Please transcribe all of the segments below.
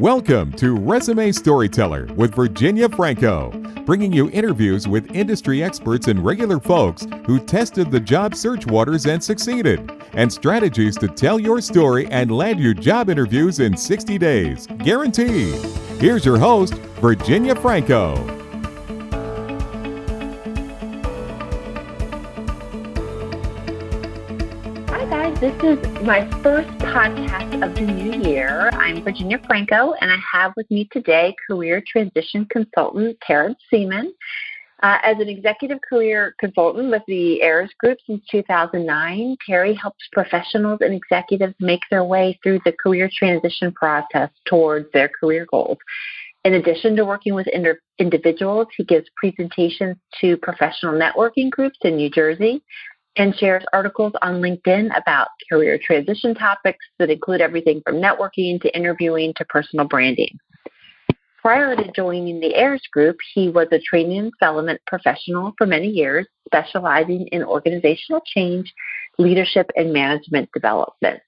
Welcome to Resume Storyteller with Virginia Franco, bringing you interviews with industry experts and regular folks who tested the job search waters and succeeded, and strategies to tell your story and land your job interviews in 60 days, guaranteed. Here's your host, Virginia Franco. This is my first podcast of the new year. I'm Virginia Franco, and I have with me today career transition consultant Terrenc Seaman. As an executive career consultant with the Ayers Group since 2009, Terry helps professionals and executives make their way through the career transition process towards their career goals. In addition to working with individuals, he gives presentations to professional networking groups in New Jersey and shares articles on LinkedIn about career transition topics that include everything from networking to interviewing to personal branding. Prior to joining the Ayers Group, he was a training and development professional for many years, specializing in organizational change, leadership, and management development.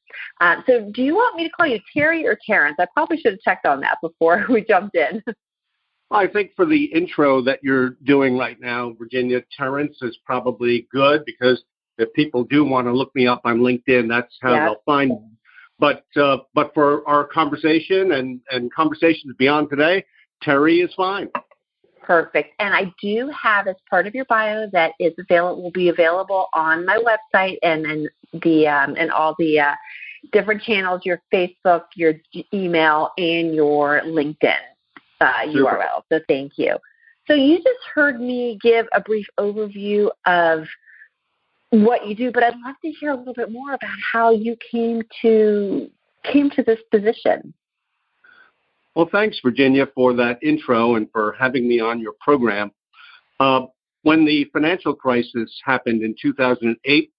So do you want me to call you Terry or Terrenc? I probably should have checked on that before we jumped in. I think for the intro that you're doing right now, Virginia, Terrenc is probably good because if people do want to look me up on LinkedIn, that's how they'll find me. But for our conversation and conversations beyond today, Terry is fine. Perfect. And I do have, as part of your bio, that is available, will be available on my website and all the different channels, your Facebook, your email, and your LinkedIn URL. So thank you. So you just heard me give a brief overview of what you do, but I'd love to hear a little bit more about how you came to this position. Well, thanks, Virginia, for that intro and for having me on your program. When the financial crisis happened in 2008,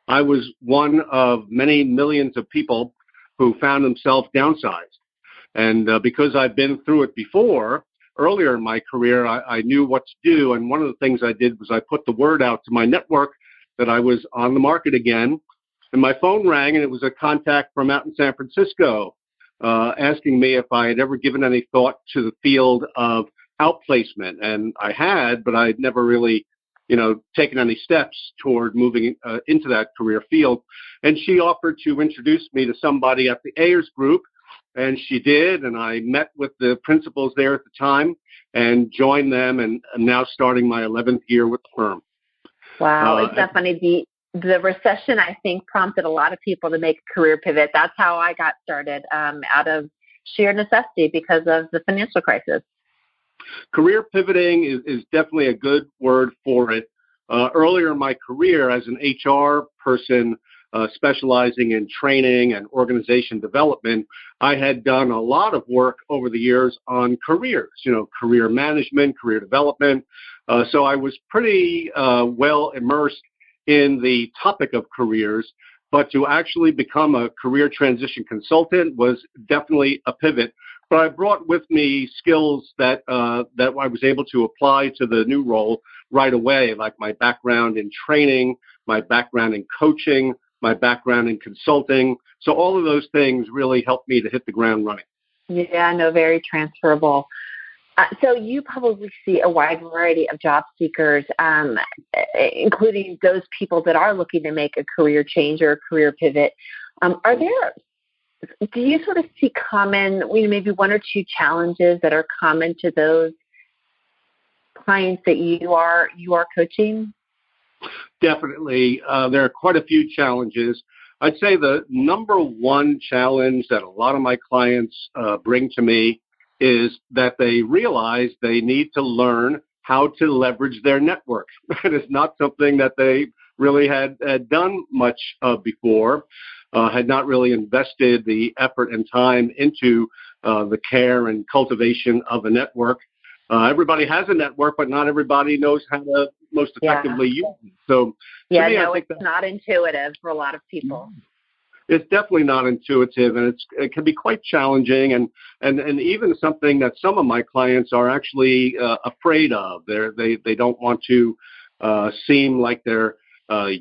I was one of many millions of people who found themselves downsized. And because I've been through it before, earlier in my career, I knew what to do. And one of the things I did was I put the word out to my network that I was on the market again. And my phone rang, and it was a contact from out in San Francisco asking me if I had ever given any thought to the field of outplacement. And I had, but I'd never really, taken any steps toward moving into that career field. And she offered to introduce me to somebody at the Ayers Group. And she did, and I met with the principals there at the time and joined them, and I'm now starting my 11th year with the firm. Wow, it's that funny. The recession, I think, prompted a lot of people to make a career pivot. That's how I got started, out of sheer necessity because of the financial crisis. Career pivoting is definitely a good word for it. Earlier in my career as an HR person, specializing in training and organization development, I had done a lot of work over the years on careers, career management, career development. So I was pretty well immersed in the topic of careers, but to actually become a career transition consultant was definitely a pivot. But I brought with me skills that I was able to apply to the new role right away, like my background in training, my background in coaching, my background in consulting. So all of those things really helped me to hit the ground running. Yeah, no, very transferable. So you probably see a wide variety of job seekers, including those people that are looking to make a career change or a career pivot. Do you sort of see common, maybe one or two challenges that are common to those clients that you are coaching? Definitely. There are quite a few challenges. I'd say the number one challenge that a lot of my clients bring to me is that they realize they need to learn how to leverage their network. It is not something that they really had done much of before, had not really invested the effort and time into the care and cultivation of a network. Everybody has a network, but not everybody knows how to most effectively use it. So, I think it's not intuitive for a lot of people. It's definitely not intuitive, and it can be quite challenging, and even something that some of my clients are actually afraid of. They don't want to seem like they're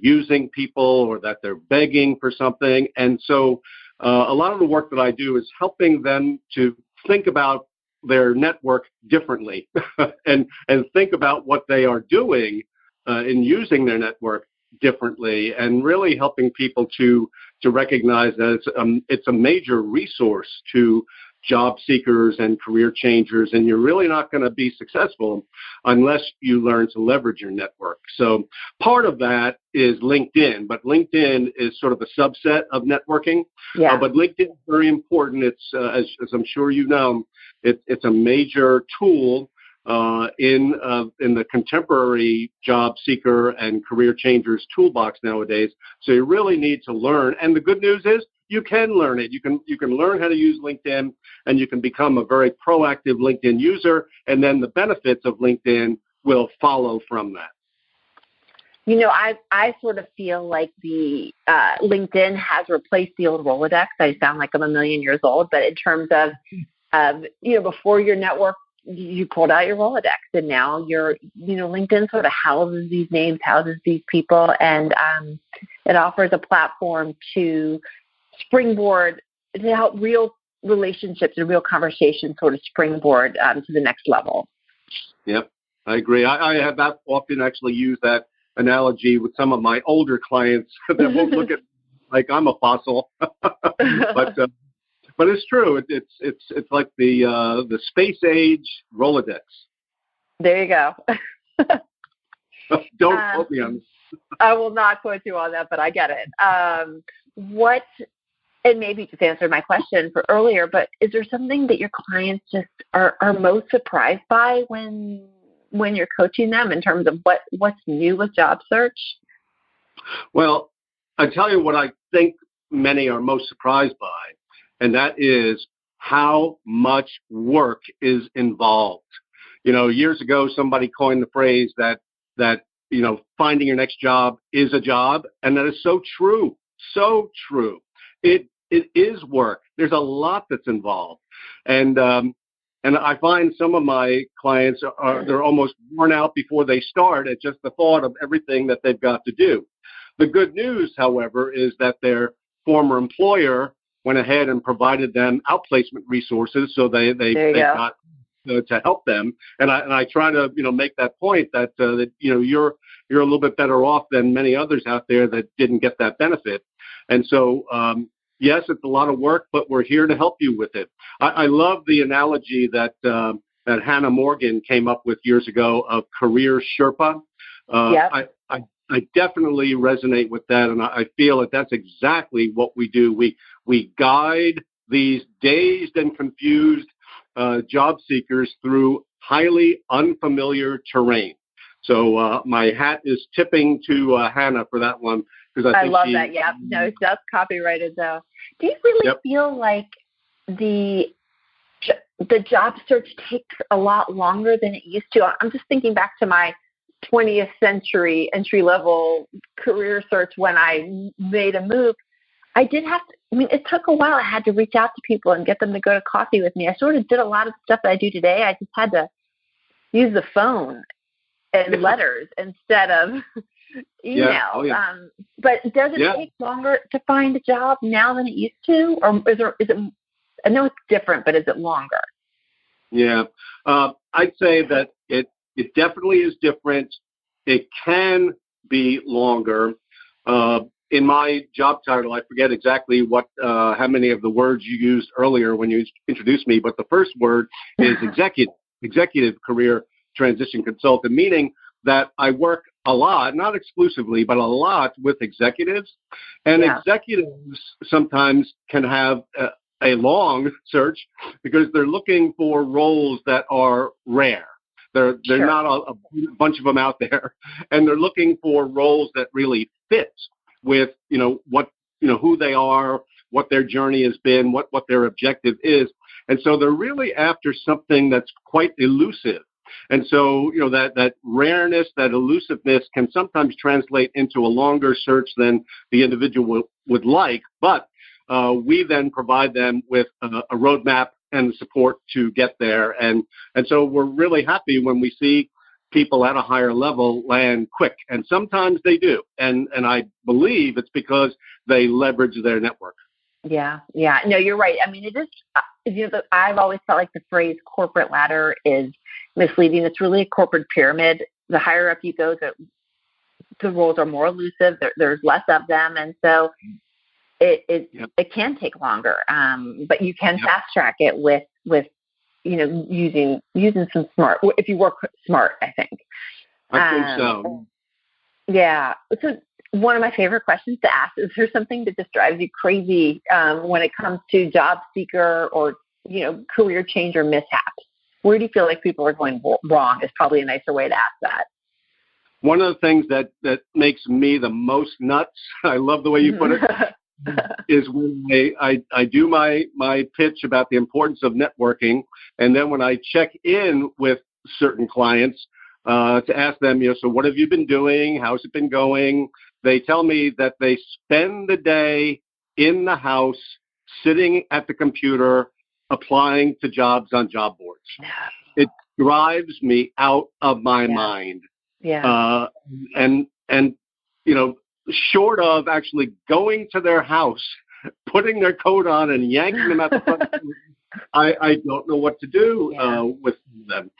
using people or that they're begging for something, and so a lot of the work that I do is helping them to think about their network differently and think about what they are doing in using their network differently, and really helping people to recognize that it's a major resource to job seekers and career changers, and you're really not going to be successful unless you learn to leverage your network. So part of that is LinkedIn, but LinkedIn is sort of a subset of networking. Yeah. But LinkedIn is very important. It's as I'm sure you know, it's a major tool in the contemporary job seeker and career changers toolbox nowadays. So you really need to learn. And the good news is you can learn it. You can learn how to use LinkedIn, and you can become a very proactive LinkedIn user. And then the benefits of LinkedIn will follow from that. You know, I sort of feel like the LinkedIn has replaced the old Rolodex. I sound like I'm a million years old, but in terms of before your network, you pulled out your Rolodex, and now LinkedIn sort of houses these names, houses these people, and it offers a platform to springboard, to help real relationships and real conversations sort of springboard to the next level. Yep, I agree. I have often actually used that analogy with some of my older clients that won't look at like I'm a fossil, but it's true. It's like the space age Rolodex. There you go. Don't quote me on this. I will not quote you on that, but I get it. And maybe you just answered my question for earlier, but is there something that your clients just are most surprised by when you're coaching them in terms of what's new with job search? Well, I tell you what I think many are most surprised by, and that is how much work is involved. Years ago, somebody coined the phrase that finding your next job is a job, and that is so true, so true. It is work. There's a lot that's involved, and I find some of my clients they're almost worn out before they start at just the thought of everything that they've got to do. The good news, however, is that their former employer went ahead and provided them outplacement resources, so they got to help them. And I try to make that point that you're a little bit better off than many others out there that didn't get that benefit. And so yes, it's a lot of work, but we're here to help you with it. I love the analogy that Hannah Morgan came up with years ago of career Sherpa. Yep. I definitely resonate with that, and I feel that that's exactly what we do. We guide these dazed and confused job seekers through highly unfamiliar terrain. So my hat is tipping to Hannah for that one, because I think love that. Yeah, no, that's copyrighted though. Do you really feel like the job search takes a lot longer than it used to? I'm just thinking back to my 20th century entry-level career search when I made a move. I did have to, it took a while. I had to reach out to people and get them to go to coffee with me. I sort of did a lot of stuff that I do today. I just had to use the phone and letters instead of email. Yeah. Oh, yeah. But does it take longer to find a job now than it used to? Or is it, I know it's different, but is it longer? Yeah. I'd say that it definitely is different. It can be longer. In my job title, I forget exactly how many of the words you used earlier when you introduced me, but the first word is executive career transition consultant, meaning that I work a lot, not exclusively, but a lot with executives. And executives sometimes can have a long search because they're looking for roles that are rare. They're not a bunch of them out there, and they're looking for roles that really fit with who they are, what their journey has been, what their objective is, and so they're really after something that's quite elusive. And so that rareness, that elusiveness, can sometimes translate into a longer search than the individual would like. But we then provide them with a roadmap and support to get there. And so we're really happy when we see people at a higher level land quick. And sometimes they do. And I believe it's because they leverage their network. Yeah. Yeah. No, you're right. I mean, it is, I've always felt like the phrase corporate ladder is misleading. It's really a corporate pyramid. The higher up you go, the roles are more elusive. There's less of them. And so it can take longer. But you can fast track it with, using some smart, if you work smart, I think. I think so. Yeah. So one of my favorite questions to ask is there something that just drives you crazy when it comes to job seeker or, career change or mishaps? Where do you feel like people are going wrong is probably a nicer way to ask that. One of the things that makes me the most nuts, I love the way you put it, is when I do my pitch about the importance of networking, and then when I check in with certain clients to ask them, so what have you been doing? How's it been going? They tell me that they spend the day in the house, sitting at the computer, applying to jobs on job boards. It drives me out of my mind. Yeah. And short of actually going to their house, putting their coat on and yanking them out the front, I don't know what to do with them.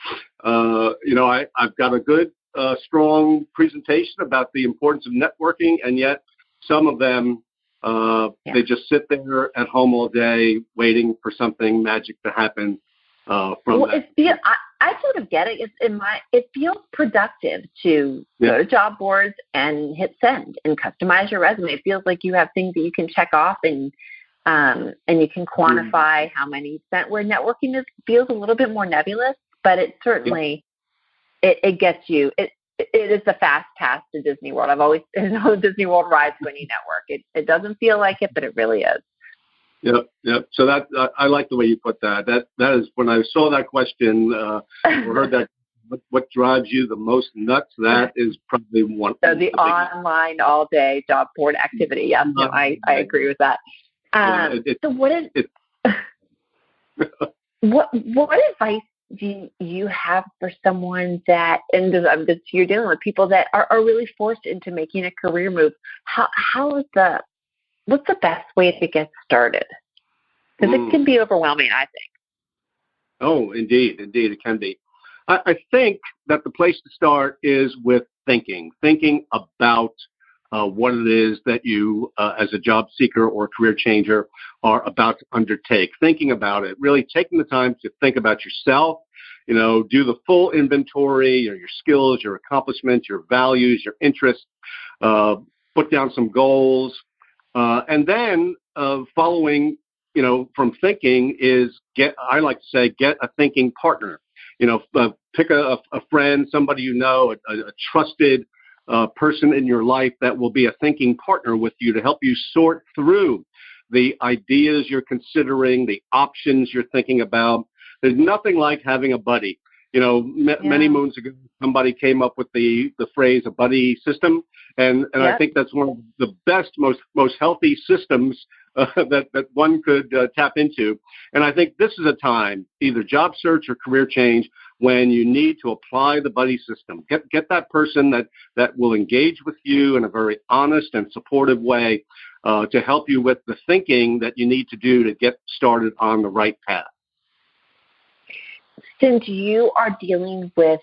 I've got a good, strong presentation about the importance of networking, and yet some of them, they just sit there at home all day waiting for something magic to happen from that. I sort of get it. It feels productive to go to job boards and hit send and customize your resume. It feels like you have things that you can check off and you can quantify how many you spent. Where networking feels a little bit more nebulous, but it certainly it gets you. It is the fast pass to Disney World. I've always Disney World rides when you network. It doesn't feel like it, but it really is. Yep. So that I like the way you put that. That is when I saw that question or heard that. What drives you the most nuts? That is probably one. So the online all day job board activity. Yeah, no, I agree with that. So what is what advice do you have for someone that, and you're dealing with people that are really forced into making a career move? What's the best way to get started? Because it can be overwhelming, I think. Oh, indeed, it can be. I think that the place to start is with thinking about what it is that you, as a job seeker or career changer, are about to undertake. Thinking about it, really taking the time to think about yourself, do the full inventory, your skills, your accomplishments, your values, your interests, put down some goals, and then following, from thinking is get a thinking partner. Pick a friend, somebody a trusted person in your life that will be a thinking partner with you to help you sort through the ideas you're considering, the options you're thinking about. There's nothing like having a buddy. Many moons ago, somebody came up with the phrase a buddy system, and I think that's one of the best, most healthy systems that one could tap into. And I think this is a time, either job search or career change, when you need to apply the buddy system. Get that person that will engage with you in a very honest and supportive way to help you with the thinking that you need to do to get started on the right path. Since you are dealing with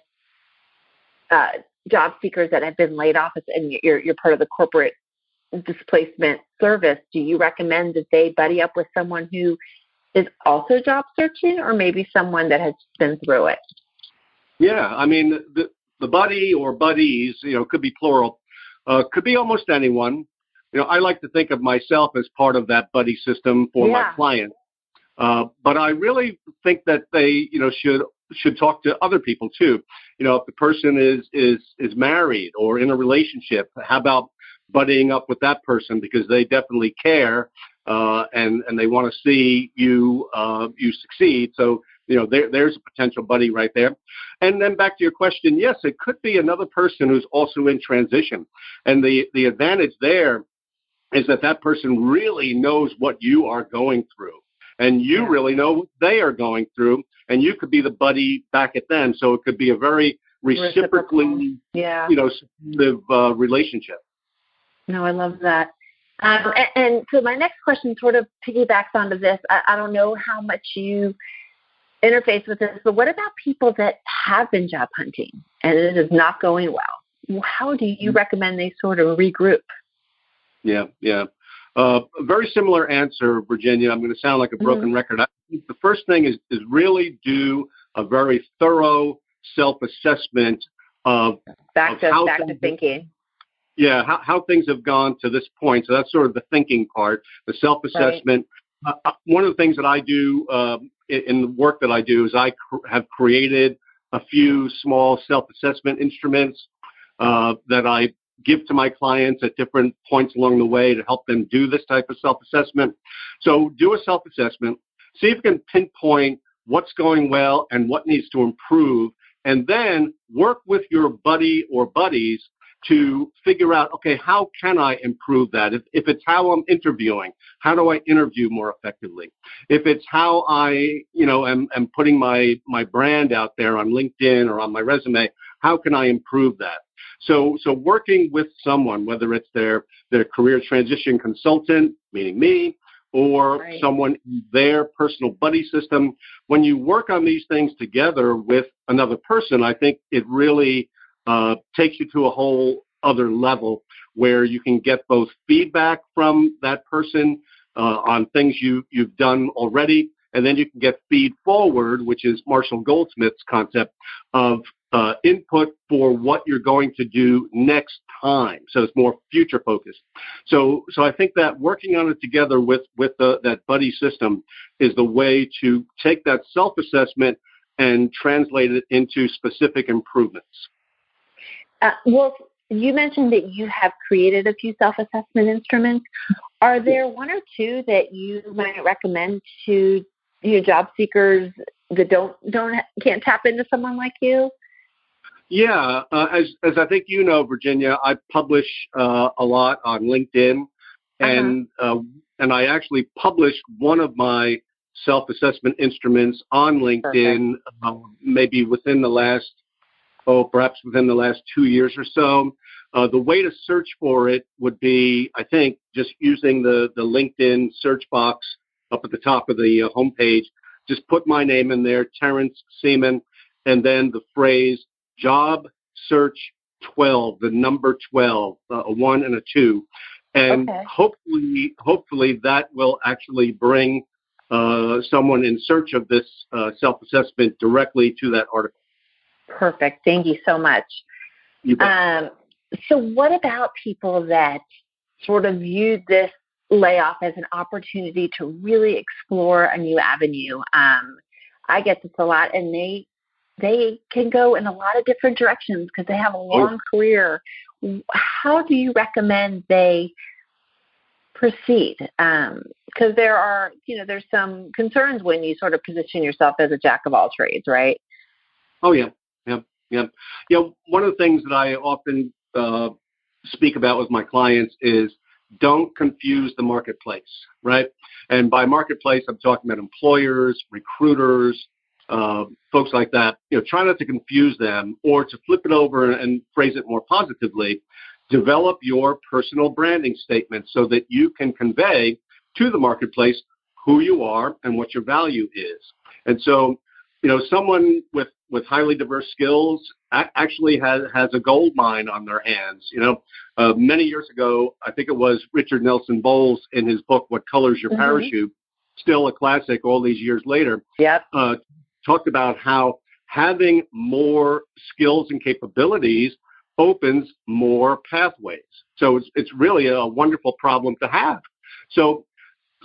job seekers that have been laid off and you're part of the corporate displacement service, do you recommend that they buddy up with someone who is also job searching, or maybe someone that has been through it? Yeah, I mean, the buddy or buddies, could be plural, could be almost anyone. I like to think of myself as part of that buddy system for my clients. But I really think that they, should talk to other people too. If the person is married or in a relationship, how about buddying up with that person, because they definitely care and they want to see you succeed. So there's a potential buddy right there. And then back to your question, yes, it could be another person who's also in transition, and the advantage there is that person really knows what you are going through. And you really know what they are going through, and you could be the buddy back at them. So it could be a very reciprocally, supportive relationship. No, I love that. And so my next question sort of piggybacks onto this. I don't know how much you interface with this, but what about people that have been job hunting and it is not going well? How do you recommend they sort of regroup? Yeah. A very similar answer, Virginia. I'm going to sound like a broken record. I think the first thing is really do a very thorough self-assessment of back to thinking. Yeah, how things have gone to this point. So that's sort of the thinking part, the self-assessment. Right. One of the things that I do in the work that I do is I have created a few small self-assessment instruments that I give to my clients at different points along the way to help them do this type of self-assessment. So do a self-assessment, see if you can pinpoint what's going well and what needs to improve, and then work with your buddy or buddies to figure out, okay, how can I improve that? If it's how I'm interviewing, how do I interview more effectively? If it's how I, am putting my brand out there on LinkedIn or on my resume, how can I improve that? So working with someone, whether it's their career transition consultant, meaning me, or someone in their personal buddy system, when you work on these things together with another person, I think it really takes you to a whole other level where you can get both feedback from that person on things you've done already, and then you can get feed forward, which is Marshall Goldsmith's concept of input for what you're going to do next time. So it's more future focused. So I think that working on it together with that buddy system is the way to take that self-assessment and translate it into specific improvements. Well, you mentioned that you have created a few self-assessment instruments. Are there one or two that you might recommend to your job seekers that can't tap into someone like you? Yeah, as I think you know, Virginia, I publish a lot on LinkedIn, and I actually published one of my self-assessment instruments on LinkedIn, maybe within the last, perhaps within the last 2 years or so. The way to search for it would be, I think, just using the LinkedIn search box up at the top of the homepage. Just put my name in there, Terrenc Seaman, and then the phrase job search 12, the number 12, a 1 and a 2. And hopefully that will actually bring someone in search of this self-assessment directly to that article. Perfect. Thank you so much. You bet. So what about people that sort of view this layoff as an opportunity to really explore a new avenue? I get this a lot, and they can go in a lot of different directions because they have a long career. How do you recommend they proceed? Because there are, there's some concerns when you sort of position yourself as a jack of all trades, right? Oh, yeah. One of the things that I often speak about with my clients is don't confuse the marketplace, right? And by marketplace, I'm talking about employers, recruiters, folks like that. Try not to confuse them, or to flip it over and phrase it more positively. Develop your personal branding statement so that you can convey to the marketplace who you are and what your value is. And so, someone with highly diverse skills actually has a gold mine on their hands. Many years ago, I think it was Richard Nelson Bowles in his book, What Color's Your Parachute, still a classic all these years later, talked about how having more skills and capabilities opens more pathways. So it's really a wonderful problem to have. So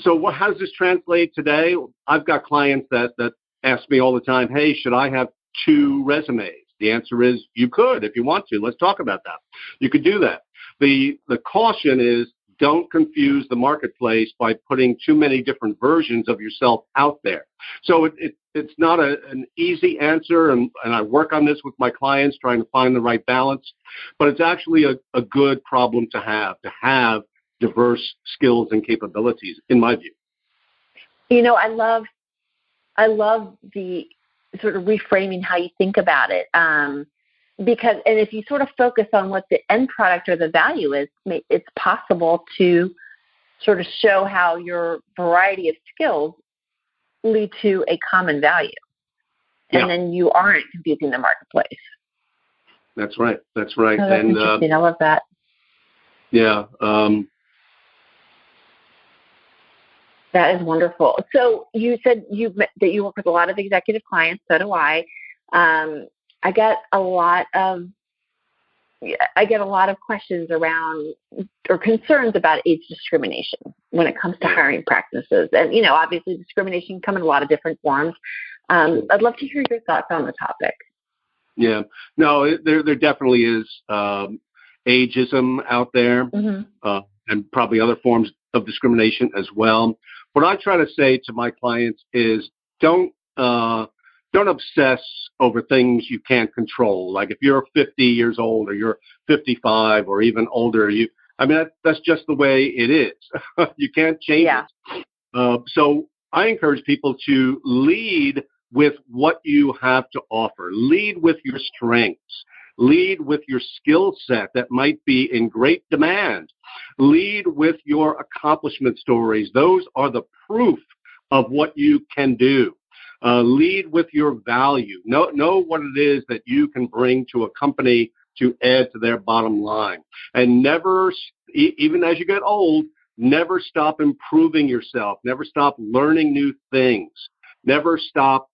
how does this translate today? I've got clients that ask me all the time, hey, should I have 2 resumes? The answer is you could if you want to. Let's talk about that. You could do that. The caution is don't confuse the marketplace by putting too many different versions of yourself out there. So it's not an easy answer, and I work on this with my clients trying to find the right balance, but it's actually a good problem to have diverse skills and capabilities, in my view. I love the sort of reframing how you think about it, because if you sort of focus on what the end product or the value is, it's possible to sort of show how your variety of skills lead to a common value. And then you aren't confusing the marketplace. That's right. That's right. Oh, that's interesting. I love that. Yeah. That is wonderful. So you said that you work with a lot of executive clients. So do I. I get a lot of questions around or concerns about age discrimination when it comes to hiring practices. And, obviously discrimination can come in a lot of different forms. I'd love to hear your thoughts on the topic. Yeah. No, there definitely is ageism out there, and probably other forms of discrimination as well. What I try to say to my clients is don't obsess over things you can't control. Like if you're 50 years old or you're 55 or even older, that's just the way it is. You can't change it. So I encourage people to lead with what you have to offer. Lead with your strengths. Lead with your skill set that might be in great demand. Lead with your accomplishment stories. Those are the proof of what you can do. Lead with your value. Know what it is that you can bring to a company to add to their bottom line. And never, even as you get old, never stop improving yourself. Never stop learning new things. Never stop,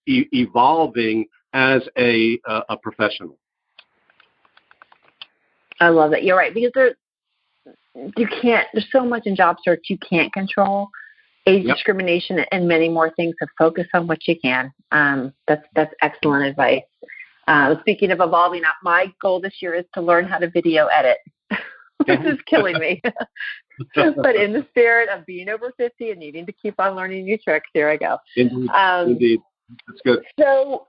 evolving as a professional. I love that. You're right, because there's so much in job search you can't control. Age discrimination and many more things, so focus on what you can. That's excellent advice. Speaking of evolving, my goal this year is to learn how to video edit. This is killing me. But in the spirit of being over 50 and needing to keep on learning new tricks, here I go. Indeed. That's good. So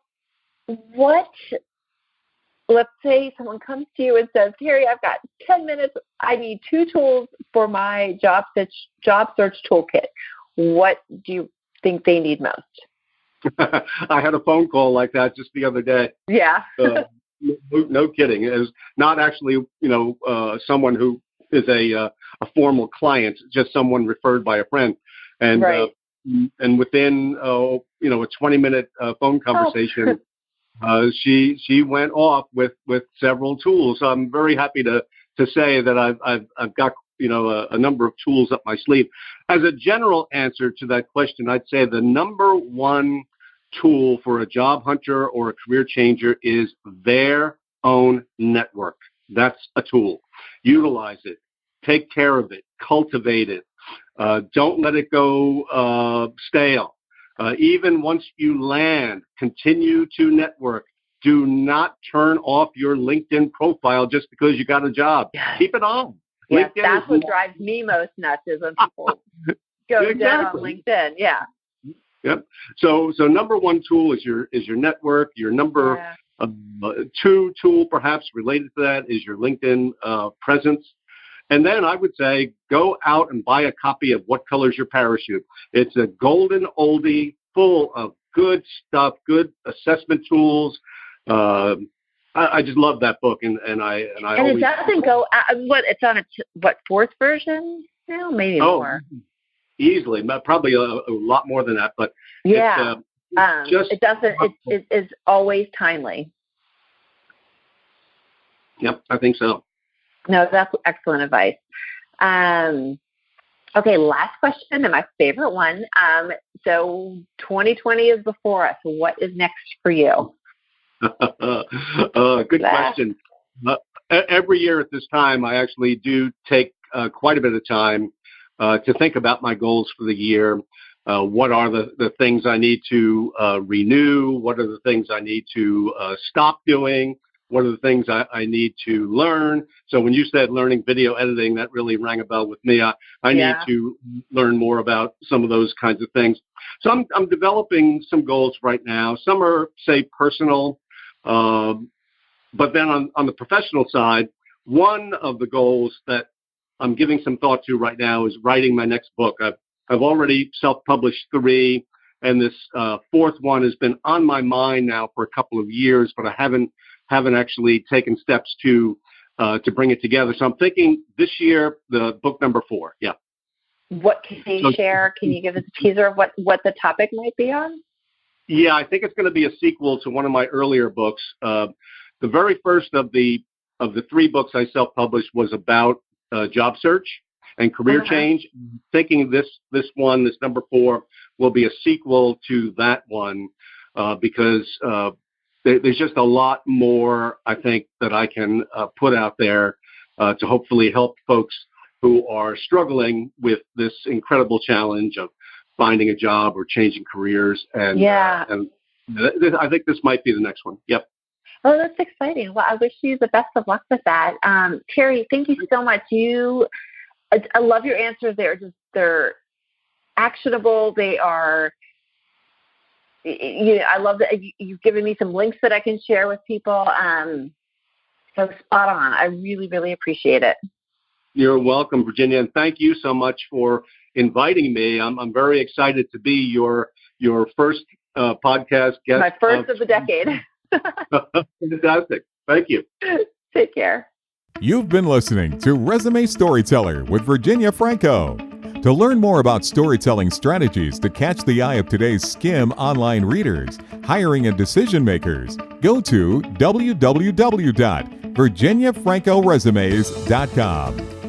let's say someone comes to you and says, Carrie, I've got 10 minutes. I need 2 tools for my job search toolkit. What do you think they need most? I had a phone call like that just the other day. Yeah. No kidding. It was not actually, someone who is a formal client, just someone referred by a friend. And and within a 20-minute phone conversation, she went off with several tools. So I'm very happy to say that I've got a number of tools up my sleeve. As a general answer to that question, I'd say the number one tool for a job hunter or a career changer is their own network. That's a tool. Utilize it. Take care of it. Cultivate it. Don't let it go stale. Even once you land, continue to network. Do not turn off your LinkedIn profile just because you got a job. Yes. Keep it on. Yes, that's what drives me most nuts is when people go down on LinkedIn. Yeah. Yep. So number one tool is your network. Your number 2 tool, perhaps related to that, is your LinkedIn presence. And then I would say go out and buy a copy of What Color's Your Parachute. It's a golden oldie full of good stuff, good assessment tools. I just love that book, and I always. It doesn't go. It's on its 4th version now, maybe more. Easily, probably a lot more than that. But yeah, it doesn't. It is always timely. Yep, I think so. No, that's excellent advice. Okay, last question, and my favorite one. So 2020 is before us. What is next for you? Good question. Every year at this time, I actually do take quite a bit of time to think about my goals for the year. What are the things I need to renew? What are the things I need to stop doing? What are the things I need to learn? So when you said learning video editing, that really rang a bell with me. I need to learn more about some of those kinds of things. So I'm developing some goals right now. Some are, say, personal. But then on the professional side, one of the goals that I'm giving some thought to right now is writing my next book. I've already self-published 3, and this 4th one has been on my mind now for a couple of years, but I haven't actually taken steps to bring it together. So I'm thinking this year, the book number 4. Yeah. What can you share? Can you give us a teaser of what the topic might be on? Yeah, I think it's going to be a sequel to one of my earlier books. The very first of the 3 books I self-published was about job search and career change. Thinking this one, this number 4, will be a sequel to that one because there's just a lot more, I think, that I can put out there to hopefully help folks who are struggling with this incredible challenge of finding a job or changing careers. And I think this might be the next one. Yep. Oh, that's exciting. Well, I wish you the best of luck with that. Terry, thank you so much. I love your answers. They're actionable. They are, I love that you've given me some links that I can share with people. So spot on. I really, really appreciate it. You're welcome, Virginia, and thank you so much for inviting me. I'm very excited to be your first podcast guest. My first of the decade. Fantastic. Thank you. Take care. You've been listening to Resume Storyteller with Virginia Franco. To learn more about storytelling strategies to catch the eye of today's skim online readers, hiring and decision makers, go to www.virginiafrancoresumes.com.